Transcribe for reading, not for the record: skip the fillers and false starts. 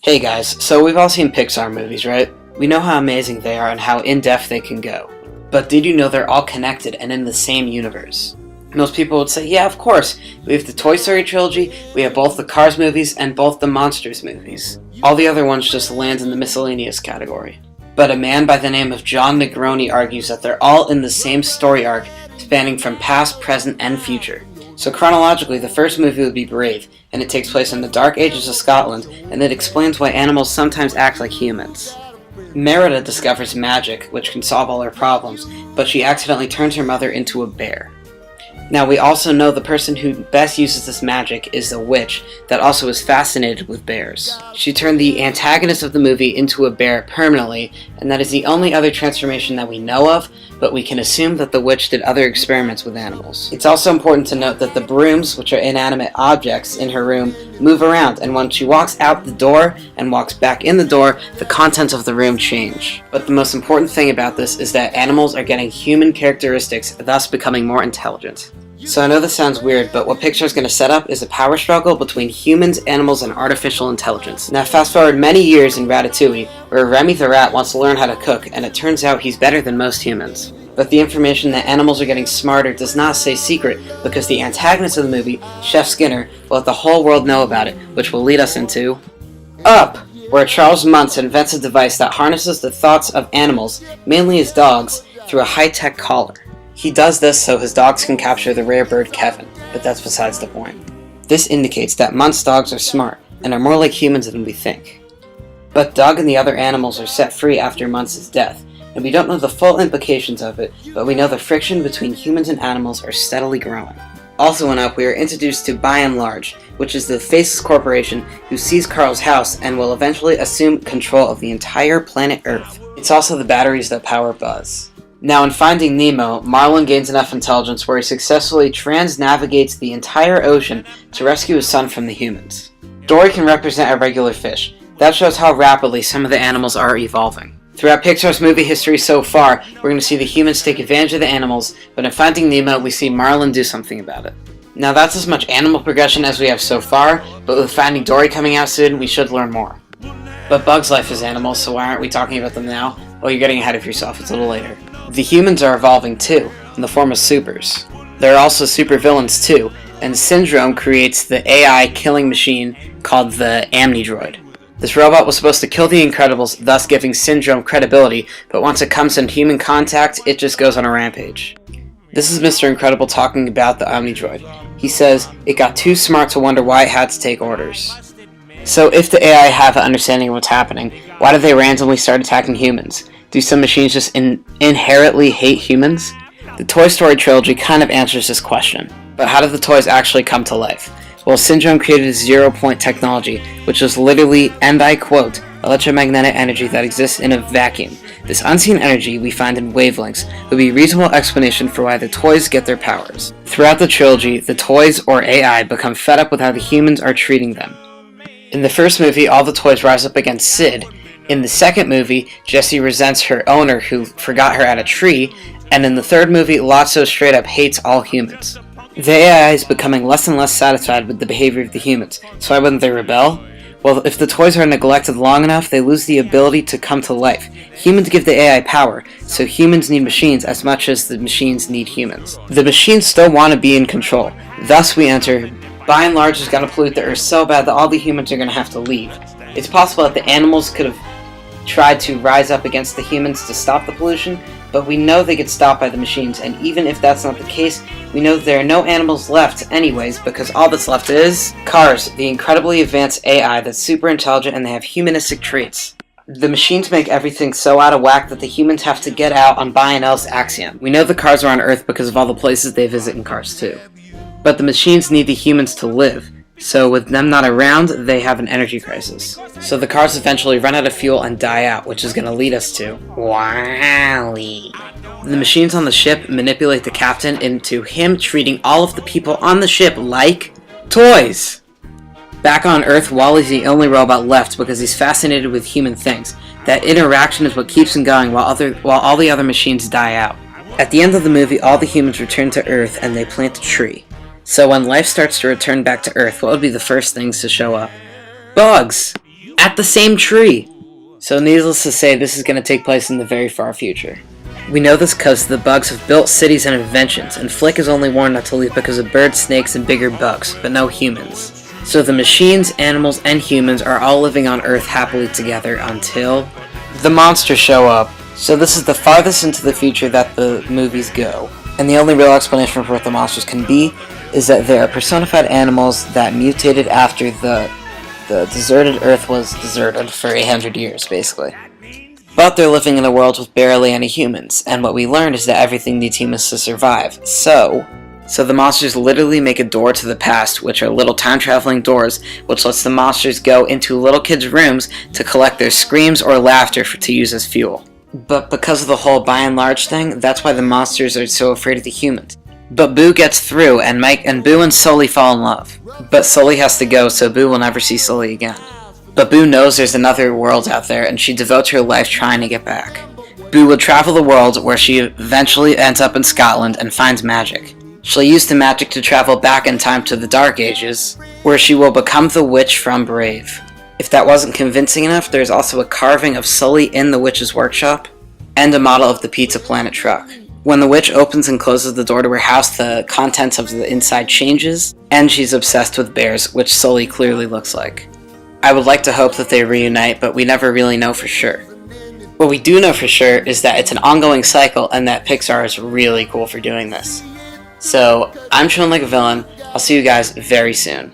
Hey guys, so we've all seen Pixar movies, right? We know how amazing they are and how in-depth they can go. But did you know they're all connected and in the same universe? Most people would say, yeah, of course. We have the Toy Story trilogy, we have both the Cars movies, and both the Monsters movies. All the other ones just land in the miscellaneous category. But a man by the name of John Negroni argues that they're all in the same story arc, spanning from past, present, and future. So chronologically, the first movie would be Brave, and it takes place in the Dark Ages of Scotland, and it explains why animals sometimes act like humans. Merida discovers magic, which can solve all her problems, but she accidentally turns her mother into a bear. Now, we also know the person who best uses this magic is a witch that also is fascinated with bears. She turned the antagonist of the movie into a bear permanently, and that is the only other transformation that we know of, but we can assume that the witch did other experiments with animals. It's also important to note that the brooms, which are inanimate objects in her room, move around, and when she walks out the door and walks back in the door, the contents of the room change. But the most important thing about this is that animals are getting human characteristics, thus becoming more intelligent. So I know this sounds weird, but what Pixar is going to set up is a power struggle between humans, animals, and artificial intelligence. Now fast forward many years in Ratatouille, where Remy the rat wants to learn how to cook, and it turns out he's better than most humans. But the information that animals are getting smarter does not stay secret, because the antagonist of the movie, Chef Skinner, will let the whole world know about it, which will lead us into Up, where Charles Muntz invents a device that harnesses the thoughts of animals, mainly his dogs, through a high-tech collar. He does this so his dogs can capture the rare bird Kevin, but that's besides the point. This indicates that Muntz dogs are smart, and are more like humans than we think. But Doug and the other animals are set free after Muntz's death, and we don't know the full implications of it, but we know the friction between humans and animals are steadily growing. Also in Up, we are introduced to By and Large, which is the faceless corporation who seized Carl's house and will eventually assume control of the entire planet Earth. It's also the batteries that power Buzz. Now in Finding Nemo, Marlin gains enough intelligence where he successfully trans-navigates the entire ocean to rescue his son from the humans. Dory can represent a regular fish. That shows how rapidly some of the animals are evolving. Throughout Pixar's movie history so far, we're going to see the humans take advantage of the animals, but in Finding Nemo, we see Marlin do something about it. Now that's as much animal progression as we have so far, but with Finding Dory coming out soon, we should learn more. But Bug's life is animals, so why aren't we talking about them now? Well, you're getting ahead of yourself, it's a little later. The humans are evolving too, in the form of supers. There are also supervillains too, and Syndrome creates the AI killing machine called the Amnidroid. This robot was supposed to kill the Incredibles, thus giving Syndrome credibility, but once it comes in human contact, it just goes on a rampage. This is Mr. Incredible talking about the Omnidroid. He says, it got too smart to wonder why it had to take orders. So if the AI have an understanding of what's happening, why do they randomly start attacking humans? Do some machines just inherently hate humans? The Toy Story trilogy kind of answers this question. But how did the toys actually come to life? Well, Syndrome created zero-point technology, which is literally, and I quote, electromagnetic energy that exists in a vacuum. This unseen energy we find in wavelengths would be a reasonable explanation for why the toys get their powers. Throughout the trilogy, the toys, or AI, become fed up with how the humans are treating them. In the first movie, all the toys rise up against Sid. In the second movie, Jessie resents her owner who forgot her at a tree, and in the third movie, Lotso straight up hates all humans. The AI is becoming less and less satisfied with the behavior of the humans, so why wouldn't they rebel? Well, if the toys are neglected long enough, they lose the ability to come to life. Humans give the AI power, so humans need machines as much as the machines need humans. The machines still want to be in control. Thus we enter, By and Large is going to pollute the Earth so bad that all the humans are going to have to leave. It's possible that the animals could have tried to rise up against the humans to stop the pollution, but we know they get stopped by the machines, and even if that's not the case, we know that there are no animals left anyways, because all that's left is Cars, the incredibly advanced AI that's super intelligent and they have humanistic traits. The machines make everything so out of whack that the humans have to get out on By and L's axiom. We know the Cars are on Earth because of all the places they visit in Cars 2. But the machines need the humans to live. So with them not around, they have an energy crisis. So the cars eventually run out of fuel and die out, which is going to lead us to WALL-E. The machines on the ship manipulate the captain into him treating all of the people on the ship like toys. Back on Earth, WALL-E's the only robot left because he's fascinated with human things. That interaction is what keeps him going while all the other machines die out. At the end of the movie, all the humans return to Earth and they plant a tree. So when life starts to return back to Earth, what would be the first things to show up? Bugs! at the same tree. So needless to say, this is going to take place in the very far future. We know this because the bugs have built cities and inventions, and Flick is only warned not to leave because of birds, snakes, and bigger bugs, but no humans. So the machines, animals, and humans are all living on Earth happily together until the monsters show up. So this is the farthest into the future that the movies go. And the only real explanation for what the monsters can be is that they are personified animals that mutated after the deserted Earth was deserted for 800 years, basically. But they're living in a world with barely any humans, and what we learned is that everything needs humans to survive. So the monsters literally make a door to the past, which are little time-traveling doors, which lets the monsters go into little kids' rooms to collect their screams or laughter to use as fuel. But because of the whole by and large thing, that's why the monsters are so afraid of the humans. But Boo gets through, and Boo and Sully fall in love. But Sully has to go, so Boo will never see Sully again. But Boo knows there's another world out there, and she devotes her life trying to get back. Boo will travel the world, where she eventually ends up in Scotland and finds magic. She'll use the magic to travel back in time to the Dark Ages, where she will become the witch from Brave. If that wasn't convincing enough, there's also a carving of Sully in the witch's workshop, and a model of the Pizza Planet truck. When the witch opens and closes the door to her house, the contents of the inside changes, and she's obsessed with bears, which Sully clearly looks like. I would like to hope that they reunite, but we never really know for sure. What we do know for sure is that it's an ongoing cycle, and that Pixar is really cool for doing this. So, I'm Chillin' Like a Villain. I'll see you guys very soon.